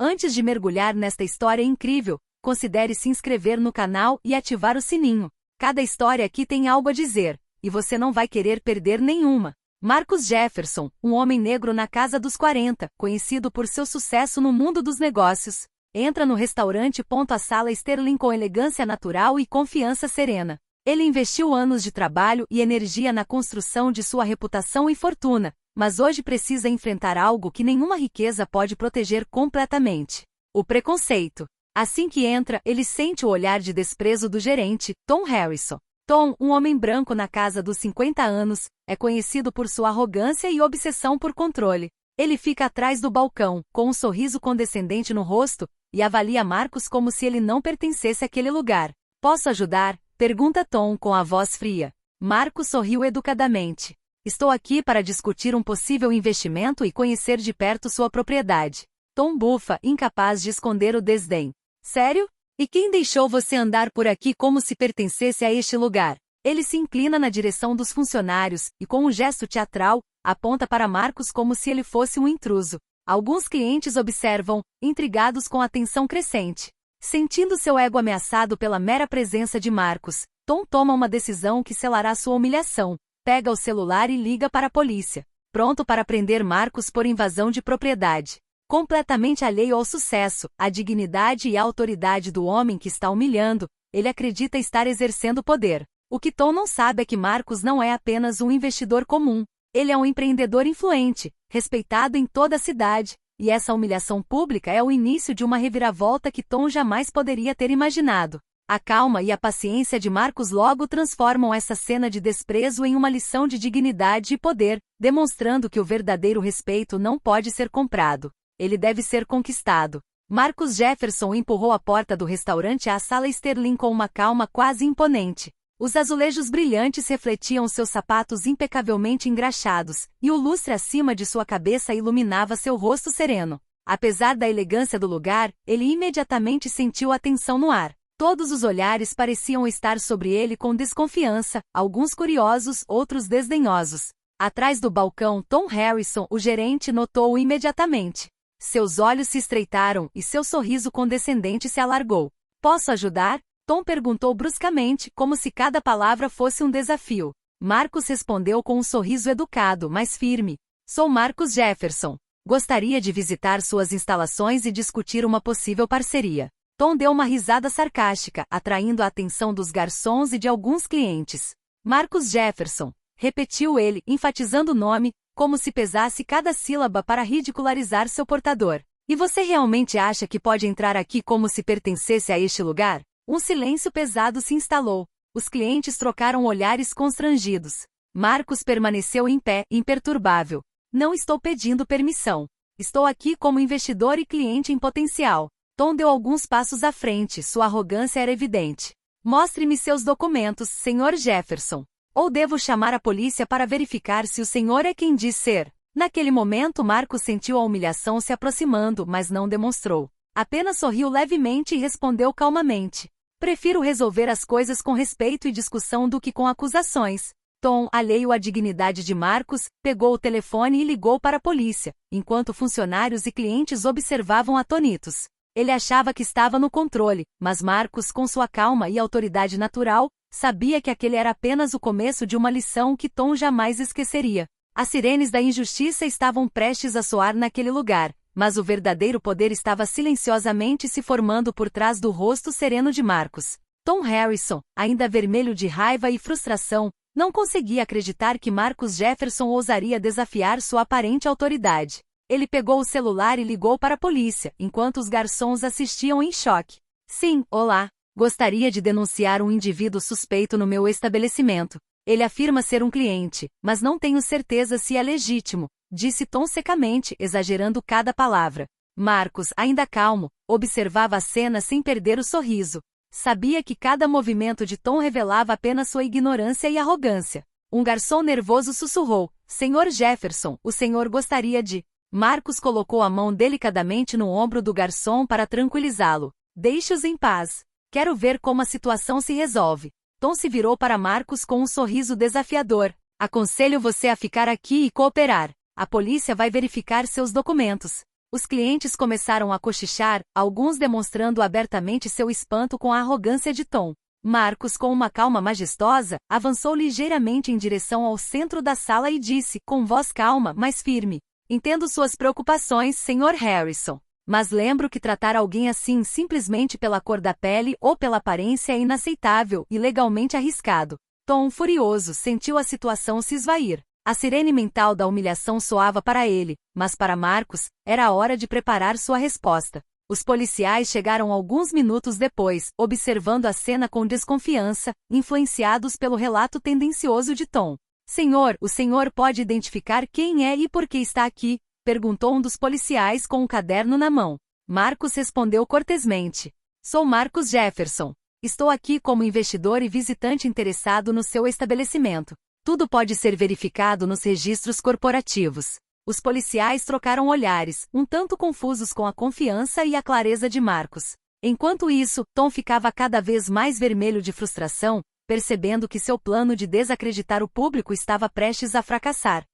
Antes de mergulhar nesta história incrível, considere se inscrever no canal e ativar o sininho. Cada história aqui tem algo a dizer, e você não vai querer perder nenhuma. Marcus Jefferson, um homem negro na casa dos 40, conhecido por seu sucesso no mundo dos negócios, entra no restaurante. A sala Sterling com elegância natural e confiança serena. Ele investiu anos de trabalho e energia na construção de sua reputação e fortuna, mas hoje precisa enfrentar algo que nenhuma riqueza pode proteger completamente: o preconceito. Assim que entra, ele sente o olhar de desprezo do gerente, Tom Harrison. Tom, um homem branco na casa dos 50 anos, é conhecido por sua arrogância e obsessão por controle. Ele fica atrás do balcão, com um sorriso condescendente no rosto, e avalia Marcus como se ele não pertencesse àquele lugar. Posso ajudar? Pergunta Tom com a voz fria. Marcus sorriu educadamente. Estou aqui para discutir um possível investimento e conhecer de perto sua propriedade. Tom bufa, incapaz de esconder o desdém. Sério? E quem deixou você andar por aqui como se pertencesse a este lugar? Ele se inclina na direção dos funcionários e, com um gesto teatral, aponta para Marcus como se ele fosse um intruso. Alguns clientes observam, intrigados com a tensão crescente. Sentindo seu ego ameaçado pela mera presença de Marcus, Tom toma uma decisão que selará sua humilhação. Pega o celular e liga para a polícia, pronto para prender Marcus por invasão de propriedade. Completamente alheio ao sucesso, à dignidade e à autoridade do homem que está humilhando, ele acredita estar exercendo poder. O que Tom não sabe é que Marcus não é apenas um investidor comum. Ele é um empreendedor influente, respeitado em toda a cidade, e essa humilhação pública é o início de uma reviravolta que Tom jamais poderia ter imaginado. A calma e a paciência de Marcus logo transformam essa cena de desprezo em uma lição de dignidade e poder, demonstrando que o verdadeiro respeito não pode ser comprado. Ele deve ser conquistado. Marcus Jefferson empurrou a porta do restaurante à sala Sterling com uma calma quase imponente. Os azulejos brilhantes refletiam seus sapatos impecavelmente engraxados, e o lustre acima de sua cabeça iluminava seu rosto sereno. Apesar da elegância do lugar, ele imediatamente sentiu a tensão no ar. Todos os olhares pareciam estar sobre ele com desconfiança, alguns curiosos, outros desdenhosos. Atrás do balcão, Tom Harrison, o gerente, notou-o imediatamente. Seus olhos se estreitaram e seu sorriso condescendente se alargou. Posso ajudar? Tom perguntou bruscamente, como se cada palavra fosse um desafio. Marcus respondeu com um sorriso educado, mas firme. Sou Marcus Jefferson. Gostaria de visitar suas instalações e discutir uma possível parceria. Tom deu uma risada sarcástica, atraindo a atenção dos garçons e de alguns clientes. Marcus Jefferson, repetiu ele, enfatizando o nome, como se pesasse cada sílaba para ridicularizar seu portador. E você realmente acha que pode entrar aqui como se pertencesse a este lugar? Um silêncio pesado se instalou. Os clientes trocaram olhares constrangidos. Marcus permaneceu em pé, imperturbável. Não estou pedindo permissão. Estou aqui como investidor e cliente em potencial. Tom deu alguns passos à frente, sua arrogância era evidente. Mostre-me seus documentos, Sr. Jefferson. Ou devo chamar a polícia para verificar se o senhor é quem diz ser? Naquele momento Marcus sentiu a humilhação se aproximando, mas não demonstrou. Apenas sorriu levemente e respondeu calmamente. Prefiro resolver as coisas com respeito e discussão do que com acusações. Tom, alheio à dignidade de Marcus, pegou o telefone e ligou para a polícia, enquanto funcionários e clientes observavam atônitos. Ele achava que estava no controle, mas Marcus, com sua calma e autoridade natural, sabia que aquele era apenas o começo de uma lição que Tom jamais esqueceria. As sirenes da injustiça estavam prestes a soar naquele lugar, mas o verdadeiro poder estava silenciosamente se formando por trás do rosto sereno de Marcus. Tom Harrison, ainda vermelho de raiva e frustração, não conseguia acreditar que Marcus Jefferson ousaria desafiar sua aparente autoridade. Ele pegou o celular e ligou para a polícia, enquanto os garçons assistiam em choque. Sim, olá. Gostaria de denunciar um indivíduo suspeito no meu estabelecimento. Ele afirma ser um cliente, mas não tenho certeza se é legítimo, disse Tom secamente, exagerando cada palavra. Marcus, ainda calmo, observava a cena sem perder o sorriso. Sabia que cada movimento de Tom revelava apenas sua ignorância e arrogância. Um garçom nervoso sussurrou: Sr. Jefferson, o senhor gostaria de... Marcus colocou a mão delicadamente no ombro do garçom para tranquilizá-lo. Deixe-os em paz. Quero ver como a situação se resolve. Tom se virou para Marcus com um sorriso desafiador. Aconselho você a ficar aqui e cooperar. A polícia vai verificar seus documentos. Os clientes começaram a cochichar, alguns demonstrando abertamente seu espanto com a arrogância de Tom. Marcus, com uma calma majestosa, avançou ligeiramente em direção ao centro da sala e disse, com voz calma, mas firme: "Entendo suas preocupações, Sr. Harrison. Mas lembro que tratar alguém assim simplesmente pela cor da pele ou pela aparência é inaceitável e legalmente arriscado." Tom, furioso, sentiu a situação se esvair. A sirene mental da humilhação soava para ele, mas para Marcus, era a hora de preparar sua resposta. Os policiais chegaram alguns minutos depois, observando a cena com desconfiança, influenciados pelo relato tendencioso de Tom. "Senhor, o senhor pode identificar quem é e por que está aqui?" perguntou um dos policiais com um caderno na mão. Marcus respondeu cortesmente: "Sou Marcus Jefferson. Estou aqui como investidor e visitante interessado no seu estabelecimento. Tudo pode ser verificado nos registros corporativos." Os policiais trocaram olhares, um tanto confusos com a confiança e a clareza de Marcus. Enquanto isso, Tom ficava cada vez mais vermelho de frustração, percebendo que seu plano de desacreditar o público estava prestes a fracassar.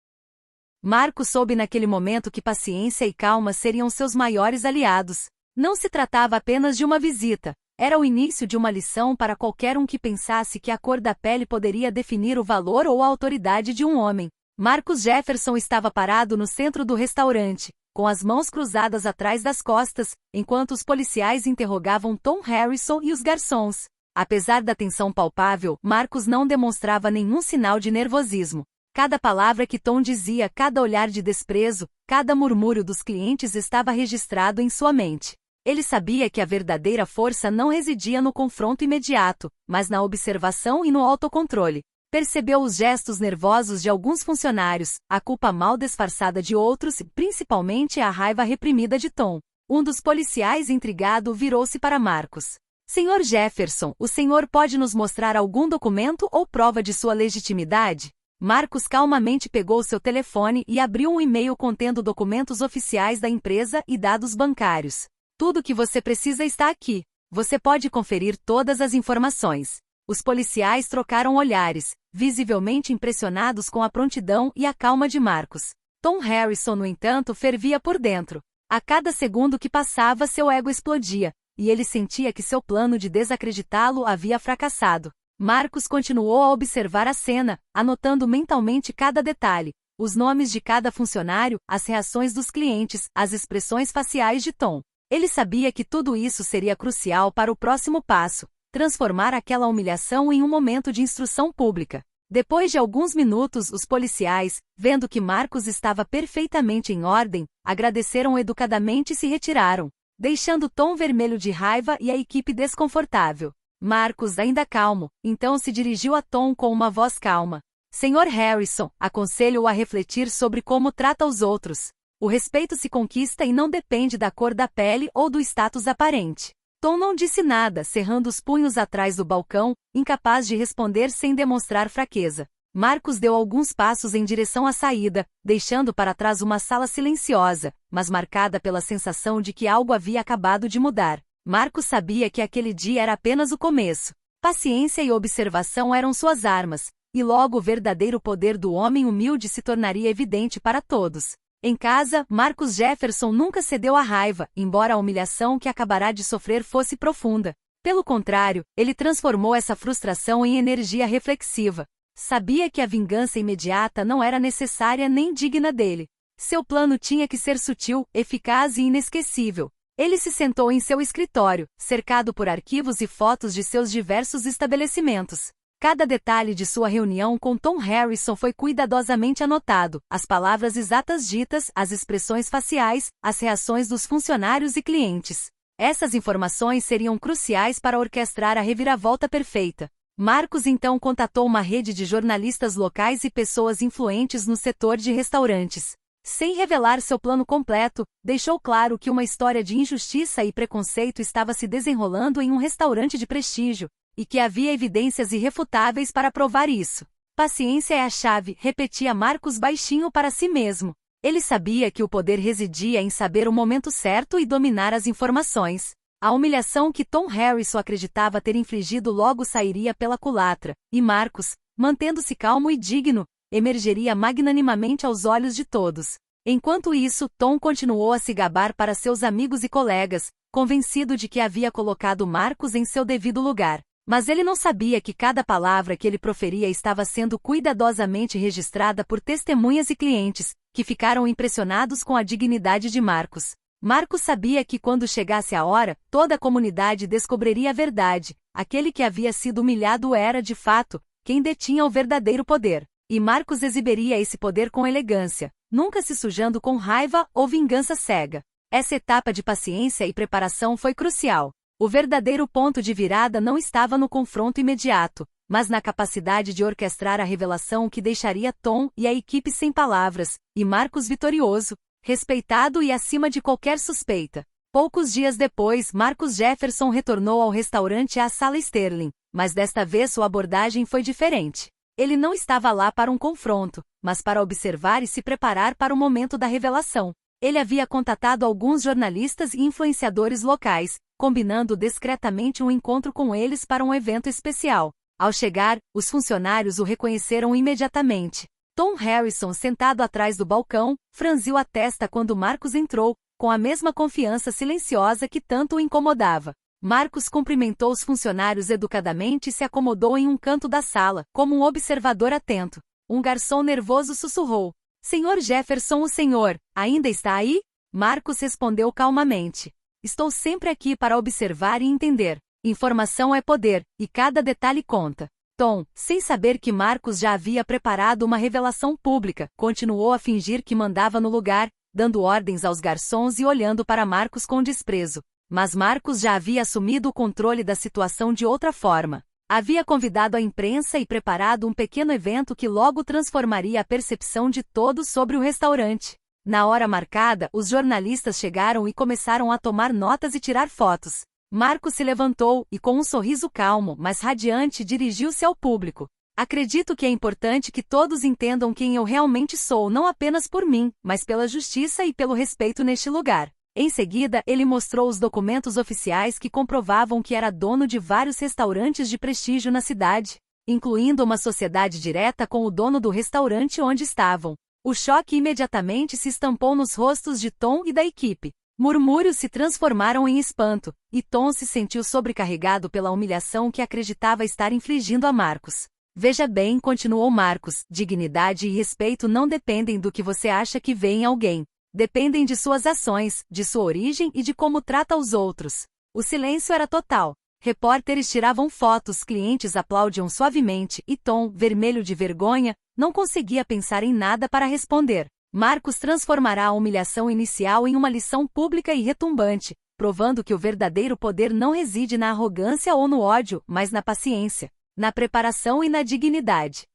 Marcus soube naquele momento que paciência e calma seriam seus maiores aliados. Não se tratava apenas de uma visita. Era o início de uma lição para qualquer um que pensasse que a cor da pele poderia definir o valor ou a autoridade de um homem. Marcus Jefferson estava parado no centro do restaurante, com as mãos cruzadas atrás das costas, enquanto os policiais interrogavam Tom Harrison e os garçons. Apesar da tensão palpável, Marcus não demonstrava nenhum sinal de nervosismo. Cada palavra que Tom dizia, cada olhar de desprezo, cada murmúrio dos clientes estava registrado em sua mente. Ele sabia que a verdadeira força não residia no confronto imediato, mas na observação e no autocontrole. Percebeu os gestos nervosos de alguns funcionários, a culpa mal disfarçada de outros e, principalmente, a raiva reprimida de Tom. Um dos policiais, intrigado, virou-se para Marcus. "Sr. Jefferson, o senhor pode nos mostrar algum documento ou prova de sua legitimidade?" Marcus calmamente pegou seu telefone e abriu um e-mail contendo documentos oficiais da empresa e dados bancários. "Tudo o que você precisa está aqui. Você pode conferir todas as informações." Os policiais trocaram olhares, visivelmente impressionados com a prontidão e a calma de Marcus. Tom Harrison, no entanto, fervia por dentro. A cada segundo que passava, seu ego explodia, e ele sentia que seu plano de desacreditá-lo havia fracassado. Marcus continuou a observar a cena, anotando mentalmente cada detalhe, os nomes de cada funcionário, as reações dos clientes, as expressões faciais de Tom. Ele sabia que tudo isso seria crucial para o próximo passo: transformar aquela humilhação em um momento de instrução pública. Depois de alguns minutos, os policiais, vendo que Marcus estava perfeitamente em ordem, agradeceram educadamente e se retiraram, deixando Tom vermelho de raiva e a equipe desconfortável. Marcus, ainda calmo, então se dirigiu a Tom com uma voz calma. "Sr. Harrison, aconselho-o a refletir sobre como trata os outros. O respeito se conquista e não depende da cor da pele ou do status aparente." Tom não disse nada, cerrando os punhos atrás do balcão, incapaz de responder sem demonstrar fraqueza. Marcus deu alguns passos em direção à saída, deixando para trás uma sala silenciosa, mas marcada pela sensação de que algo havia acabado de mudar. Marcus sabia que aquele dia era apenas o começo. Paciência e observação eram suas armas, e logo o verdadeiro poder do homem humilde se tornaria evidente para todos. Em casa, Marcus Jefferson nunca cedeu à raiva, embora a humilhação que acabará de sofrer fosse profunda. Pelo contrário, ele transformou essa frustração em energia reflexiva. Sabia que a vingança imediata não era necessária nem digna dele. Seu plano tinha que ser sutil, eficaz e inesquecível. Ele se sentou em seu escritório, cercado por arquivos e fotos de seus diversos estabelecimentos. Cada detalhe de sua reunião com Tom Harrison foi cuidadosamente anotado, as palavras exatas ditas, as expressões faciais, as reações dos funcionários e clientes. Essas informações seriam cruciais para orquestrar a reviravolta perfeita. Marcus então contatou uma rede de jornalistas locais e pessoas influentes no setor de restaurantes. Sem revelar seu plano completo, deixou claro que uma história de injustiça e preconceito estava se desenrolando em um restaurante de prestígio, e que havia evidências irrefutáveis para provar isso. "Paciência é a chave", repetia Marcus baixinho para si mesmo. Ele sabia que o poder residia em saber o momento certo e dominar as informações. A humilhação que Tom Harrison acreditava ter infligido logo sairia pela culatra, e Marcus, mantendo-se calmo e digno, emergeria magnanimamente aos olhos de todos. Enquanto isso, Tom continuou a se gabar para seus amigos e colegas, convencido de que havia colocado Marcus em seu devido lugar. Mas ele não sabia que cada palavra que ele proferia estava sendo cuidadosamente registrada por testemunhas e clientes, que ficaram impressionados com a dignidade de Marcus. Marcus sabia que quando chegasse a hora, toda a comunidade descobriria a verdade. Aquele que havia sido humilhado era, de fato, quem detinha o verdadeiro poder. E Marcus exibiria esse poder com elegância, nunca se sujando com raiva ou vingança cega. Essa etapa de paciência e preparação foi crucial. O verdadeiro ponto de virada não estava no confronto imediato, mas na capacidade de orquestrar a revelação que deixaria Tom e a equipe sem palavras, e Marcus vitorioso, respeitado e acima de qualquer suspeita. Poucos dias depois, Marcus Jefferson retornou ao restaurante à Sala Sterling, mas desta vez sua abordagem foi diferente. Ele não estava lá para um confronto, mas para observar e se preparar para o momento da revelação. Ele havia contatado alguns jornalistas e influenciadores locais, combinando discretamente um encontro com eles para um evento especial. Ao chegar, os funcionários o reconheceram imediatamente. Tom Harrison, sentado atrás do balcão, franziu a testa quando Marcus entrou, com a mesma confiança silenciosa que tanto o incomodava. Marcus cumprimentou os funcionários educadamente e se acomodou em um canto da sala, como um observador atento. Um garçom nervoso sussurrou: "Senhor Jefferson, o senhor ainda está aí?" Marcus respondeu calmamente: "Estou sempre aqui para observar e entender. Informação é poder, e cada detalhe conta." Tom, sem saber que Marcus já havia preparado uma revelação pública, continuou a fingir que mandava no lugar, dando ordens aos garçons e olhando para Marcus com desprezo. Mas Marcus já havia assumido o controle da situação de outra forma. Havia convidado a imprensa e preparado um pequeno evento que logo transformaria a percepção de todos sobre o restaurante. Na hora marcada, os jornalistas chegaram e começaram a tomar notas e tirar fotos. Marcus se levantou e, com um sorriso calmo, mas radiante, dirigiu-se ao público. "Acredito que é importante que todos entendam quem eu realmente sou, não apenas por mim, mas pela justiça e pelo respeito neste lugar." Em seguida, ele mostrou os documentos oficiais que comprovavam que era dono de vários restaurantes de prestígio na cidade, incluindo uma sociedade direta com o dono do restaurante onde estavam. O choque imediatamente se estampou nos rostos de Tom e da equipe. Murmúrios se transformaram em espanto, e Tom se sentiu sobrecarregado pela humilhação que acreditava estar infligindo a Marcus. "Veja bem", continuou Marcus, "dignidade e respeito não dependem do que você acha que vê em alguém. Dependem de suas ações, de sua origem e de como trata os outros." O silêncio era total. Repórteres tiravam fotos, clientes aplaudiam suavemente, e Tom, vermelho de vergonha, não conseguia pensar em nada para responder. Marcus transformará a humilhação inicial em uma lição pública e retumbante, provando que o verdadeiro poder não reside na arrogância ou no ódio, mas na paciência, na preparação e na dignidade.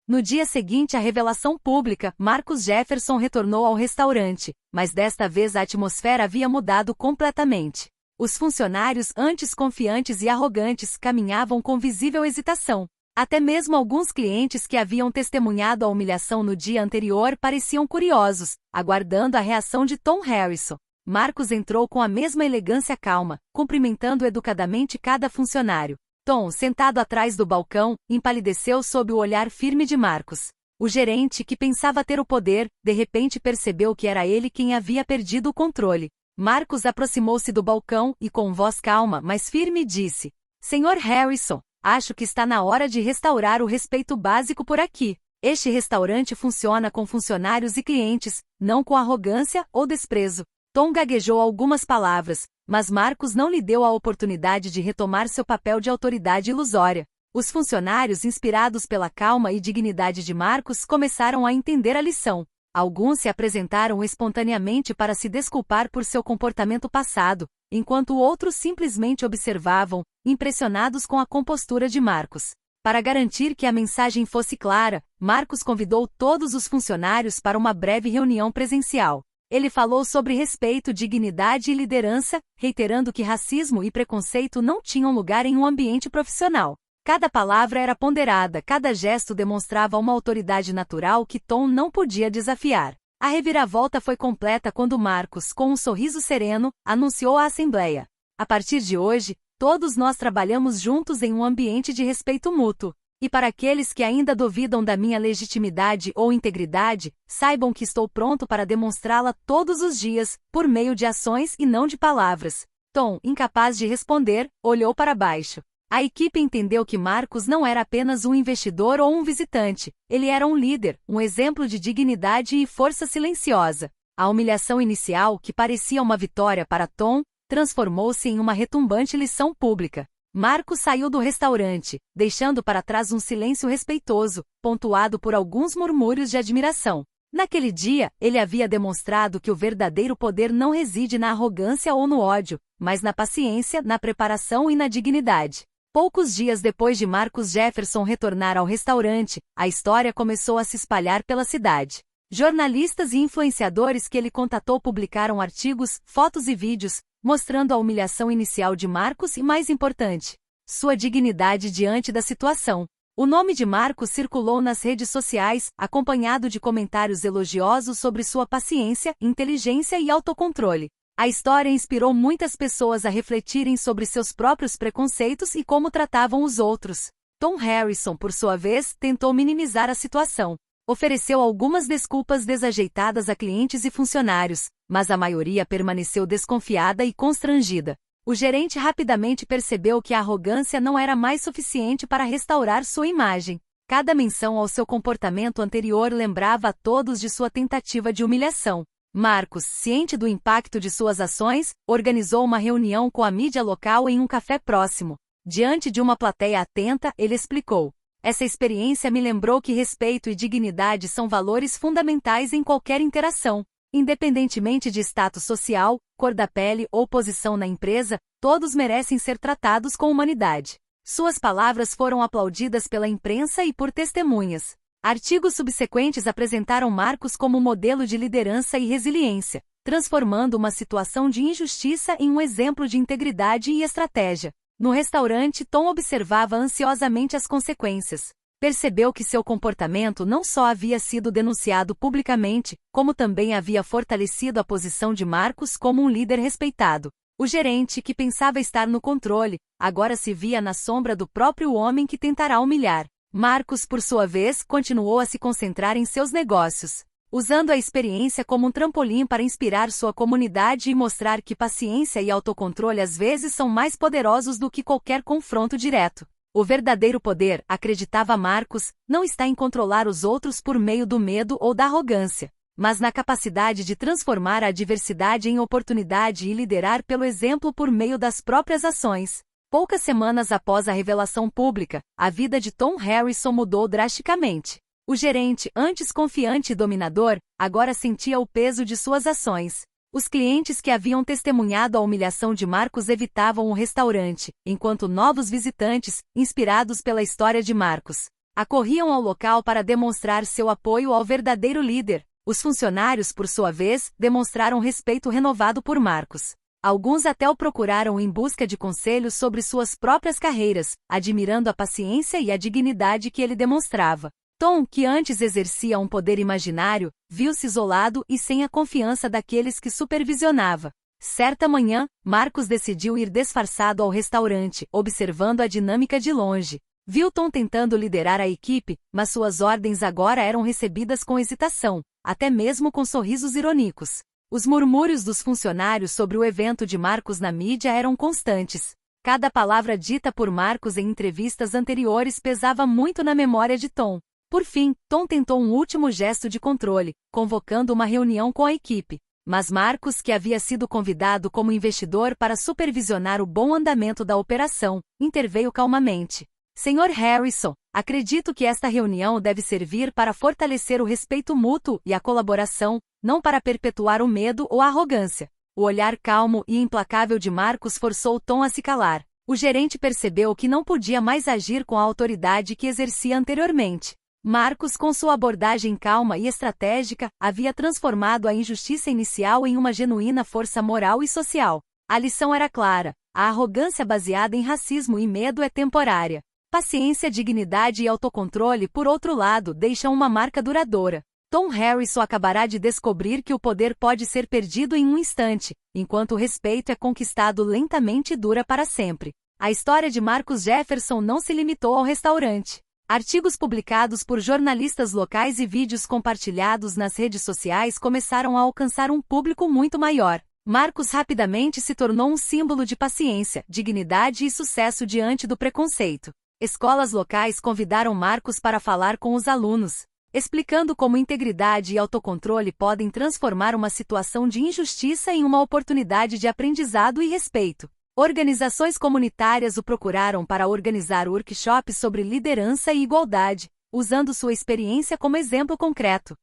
No dia seguinte à revelação pública, Marcus Jefferson retornou ao restaurante, mas desta vez a atmosfera havia mudado completamente. Os funcionários, antes confiantes e arrogantes, caminhavam com visível hesitação. Até mesmo alguns clientes que haviam testemunhado a humilhação no dia anterior pareciam curiosos, aguardando a reação de Tom Harrison. Marcus entrou com a mesma elegância calma, cumprimentando educadamente cada funcionário. Tom, sentado atrás do balcão, empalideceu sob o olhar firme de Marcus. O gerente, que pensava ter o poder, de repente percebeu que era ele quem havia perdido o controle. Marcus aproximou-se do balcão e, com voz calma, mas firme, disse: "Senhor Harrison, acho que está na hora de restaurar o respeito básico por aqui. Este restaurante funciona com funcionários e clientes, não com arrogância ou desprezo." Tom gaguejou algumas palavras, mas Marcus não lhe deu a oportunidade de retomar seu papel de autoridade ilusória. Os funcionários, inspirados pela calma e dignidade de Marcus, começaram a entender a lição. Alguns se apresentaram espontaneamente para se desculpar por seu comportamento passado, enquanto outros simplesmente observavam, impressionados com a compostura de Marcus. Para garantir que a mensagem fosse clara, Marcus convidou todos os funcionários para uma breve reunião presencial. Ele falou sobre respeito, dignidade e liderança, reiterando que racismo e preconceito não tinham lugar em um ambiente profissional. Cada palavra era ponderada, cada gesto demonstrava uma autoridade natural que Tom não podia desafiar. A reviravolta foi completa quando Marcus, com um sorriso sereno, anunciou à Assembleia: "A partir de hoje, todos nós trabalhamos juntos em um ambiente de respeito mútuo." E para aqueles que ainda duvidam da minha legitimidade ou integridade, saibam que estou pronto para demonstrá-la todos os dias, por meio de ações e não de palavras. Tom, incapaz de responder, olhou para baixo. A equipe entendeu que Marcus não era apenas um investidor ou um visitante, ele era um líder, um exemplo de dignidade e força silenciosa. A humilhação inicial, que parecia uma vitória para Tom, transformou-se em uma retumbante lição pública. Marcus saiu do restaurante, deixando para trás um silêncio respeitoso, pontuado por alguns murmúrios de admiração. Naquele dia, ele havia demonstrado que o verdadeiro poder não reside na arrogância ou no ódio, mas na paciência, na preparação e na dignidade. Poucos dias depois de Marcus Jefferson retornar ao restaurante, a história começou a se espalhar pela cidade. Jornalistas e influenciadores que ele contatou publicaram artigos, fotos e vídeos, mostrando a humilhação inicial de Marcus e, mais importante, sua dignidade diante da situação. O nome de Marcus circulou nas redes sociais, acompanhado de comentários elogiosos sobre sua paciência, inteligência e autocontrole. A história inspirou muitas pessoas a refletirem sobre seus próprios preconceitos e como tratavam os outros. Tom Harrison, por sua vez, tentou minimizar a situação. Ofereceu algumas desculpas desajeitadas a clientes e funcionários, mas a maioria permaneceu desconfiada e constrangida. O gerente rapidamente percebeu que a arrogância não era mais suficiente para restaurar sua imagem. Cada menção ao seu comportamento anterior lembrava a todos de sua tentativa de humilhação. Marcus, ciente do impacto de suas ações, organizou uma reunião com a mídia local em um café próximo. Diante de uma plateia atenta, ele explicou: "Essa experiência me lembrou que respeito e dignidade são valores fundamentais em qualquer interação. Independentemente de status social, cor da pele ou posição na empresa, todos merecem ser tratados com humanidade." Suas palavras foram aplaudidas pela imprensa e por testemunhas. Artigos subsequentes apresentaram Marcus como modelo de liderança e resiliência, transformando uma situação de injustiça em um exemplo de integridade e estratégia. No restaurante, Tom observava ansiosamente as consequências. Percebeu que seu comportamento não só havia sido denunciado publicamente, como também havia fortalecido a posição de Marcus como um líder respeitado. O gerente, que pensava estar no controle, agora se via na sombra do próprio homem que tentará humilhar. Marcus, por sua vez, continuou a se concentrar em seus negócios, usando a experiência como um trampolim para inspirar sua comunidade e mostrar que paciência e autocontrole às vezes são mais poderosos do que qualquer confronto direto. O verdadeiro poder, acreditava Marcus, não está em controlar os outros por meio do medo ou da arrogância, mas na capacidade de transformar a adversidade em oportunidade e liderar pelo exemplo por meio das próprias ações. Poucas semanas após a revelação pública, a vida de Tom Harrison mudou drasticamente. O gerente, antes confiante e dominador, agora sentia o peso de suas ações. Os clientes que haviam testemunhado a humilhação de Marcus evitavam o restaurante, enquanto novos visitantes, inspirados pela história de Marcus, acorriam ao local para demonstrar seu apoio ao verdadeiro líder. Os funcionários, por sua vez, demonstraram respeito renovado por Marcus. Alguns até o procuraram em busca de conselhos sobre suas próprias carreiras, admirando a paciência e a dignidade que ele demonstrava. Tom, que antes exercia um poder imaginário, viu-se isolado e sem a confiança daqueles que supervisionava. Certa manhã, Marcus decidiu ir disfarçado ao restaurante, observando a dinâmica de longe. Viu Tom tentando liderar a equipe, mas suas ordens agora eram recebidas com hesitação, até mesmo com sorrisos irônicos. Os murmúrios dos funcionários sobre o evento de Marcus na mídia eram constantes. Cada palavra dita por Marcus em entrevistas anteriores pesava muito na memória de Tom. Por fim, Tom tentou um último gesto de controle, convocando uma reunião com a equipe. Mas Marcus, que havia sido convidado como investidor para supervisionar o bom andamento da operação, interveio calmamente. "Senhor Harrison, acredito que esta reunião deve servir para fortalecer o respeito mútuo e a colaboração, não para perpetuar o medo ou a arrogância." O olhar calmo e implacável de Marcus forçou Tom a se calar. O gerente percebeu que não podia mais agir com a autoridade que exercia anteriormente. Marcus, com sua abordagem calma e estratégica, havia transformado a injustiça inicial em uma genuína força moral e social. A lição era clara: a arrogância baseada em racismo e medo é temporária. Paciência, dignidade e autocontrole, por outro lado, deixam uma marca duradoura. Tom Harrison acabará de descobrir que o poder pode ser perdido em um instante, enquanto o respeito é conquistado lentamente e dura para sempre. A história de Marcus Jefferson não se limitou ao restaurante. Artigos publicados por jornalistas locais e vídeos compartilhados nas redes sociais começaram a alcançar um público muito maior. Marcos rapidamente se tornou um símbolo de paciência, dignidade e sucesso diante do preconceito. Escolas locais convidaram Marcos para falar com os alunos, explicando como integridade e autocontrole podem transformar uma situação de injustiça em uma oportunidade de aprendizado e respeito. Organizações comunitárias o procuraram para organizar workshops sobre liderança e igualdade, usando sua experiência como exemplo concreto.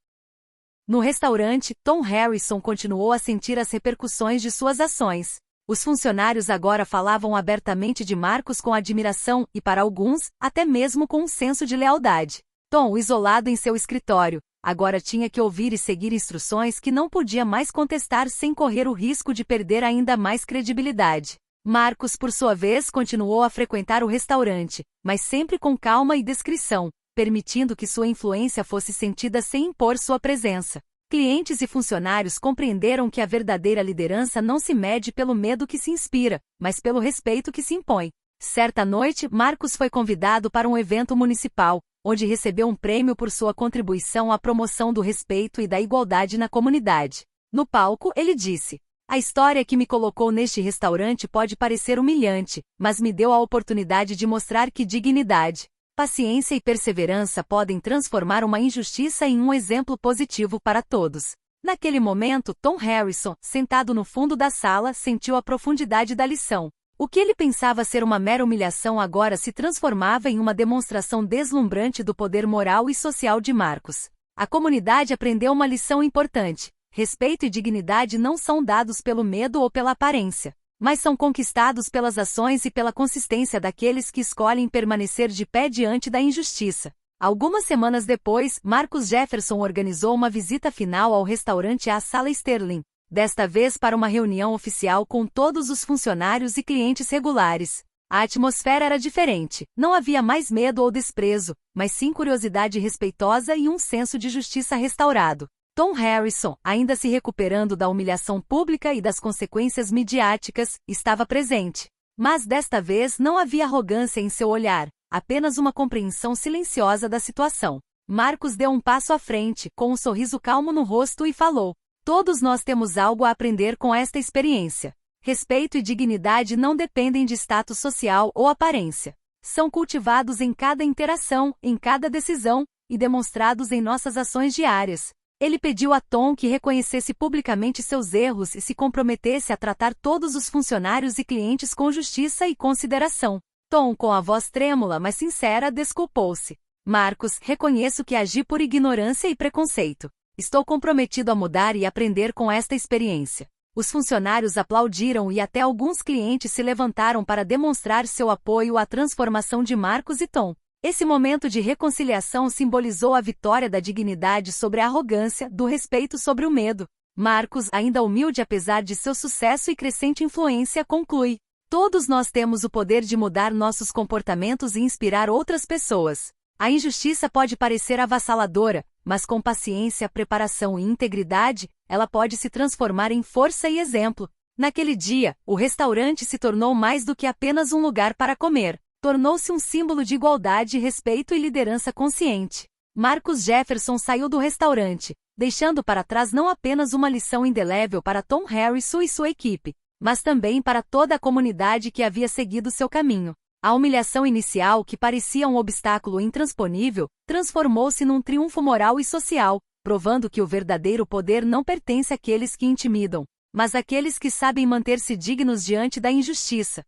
No restaurante, Tom Harrison continuou a sentir as repercussões de suas ações. Os funcionários agora falavam abertamente de Marcos com admiração e, para alguns, até mesmo com um senso de lealdade. Tom, isolado em seu escritório, agora tinha que ouvir e seguir instruções que não podia mais contestar sem correr o risco de perder ainda mais credibilidade. Marcos, por sua vez, continuou a frequentar o restaurante, mas sempre com calma e discrição, permitindo que sua influência fosse sentida sem impor sua presença. Clientes e funcionários compreenderam que a verdadeira liderança não se mede pelo medo que se inspira, mas pelo respeito que se impõe. Certa noite, Marcos foi convidado para um evento municipal, onde recebeu um prêmio por sua contribuição à promoção do respeito e da igualdade na comunidade. No palco, ele disse: "A história que me colocou neste restaurante pode parecer humilhante, mas me deu a oportunidade de mostrar que dignidade, paciência e perseverança podem transformar uma injustiça em um exemplo positivo para todos." Naquele momento, Tom Harrison, sentado no fundo da sala, sentiu a profundidade da lição. O que ele pensava ser uma mera humilhação agora se transformava em uma demonstração deslumbrante do poder moral e social de Marcos. A comunidade aprendeu uma lição importante: respeito e dignidade não são dados pelo medo ou pela aparência, mas são conquistados pelas ações e pela consistência daqueles que escolhem permanecer de pé diante da injustiça. Algumas semanas depois, Marcus Jefferson organizou uma visita final ao restaurante à Sala Sterling, desta vez para uma reunião oficial com todos os funcionários e clientes regulares. A atmosfera era diferente, não havia mais medo ou desprezo, mas sim curiosidade respeitosa e um senso de justiça restaurado. Tom Harrison, ainda se recuperando da humilhação pública e das consequências midiáticas, estava presente. Mas desta vez não havia arrogância em seu olhar, apenas uma compreensão silenciosa da situação. Marcos deu um passo à frente, com um sorriso calmo no rosto e falou: "Todos nós temos algo a aprender com esta experiência. Respeito e dignidade não dependem de status social ou aparência. São cultivados em cada interação, em cada decisão, e demonstrados em nossas ações diárias." Ele pediu a Tom que reconhecesse publicamente seus erros e se comprometesse a tratar todos os funcionários e clientes com justiça e consideração. Tom, com a voz trêmula mas sincera, desculpou-se. "Marcos, reconheço que agi por ignorância e preconceito. Estou comprometido a mudar e aprender com esta experiência." Os funcionários aplaudiram e até alguns clientes se levantaram para demonstrar seu apoio à transformação de Marcos e Tom. Esse momento de reconciliação simbolizou a vitória da dignidade sobre a arrogância, do respeito sobre o medo. Marcos, ainda humilde apesar de seu sucesso e crescente influência, conclui: "Todos nós temos o poder de mudar nossos comportamentos e inspirar outras pessoas. A injustiça pode parecer avassaladora, mas com paciência, preparação e integridade, ela pode se transformar em força e exemplo." Naquele dia, o restaurante se tornou mais do que apenas um lugar para comer. Tornou-se um símbolo de igualdade, respeito e liderança consciente. Marcus Jefferson saiu do restaurante, deixando para trás não apenas uma lição indelével para Tom Harrison e sua equipe, mas também para toda a comunidade que havia seguido seu caminho. A humilhação inicial, que parecia um obstáculo intransponível, transformou-se num triunfo moral e social, provando que o verdadeiro poder não pertence àqueles que intimidam, mas àqueles que sabem manter-se dignos diante da injustiça.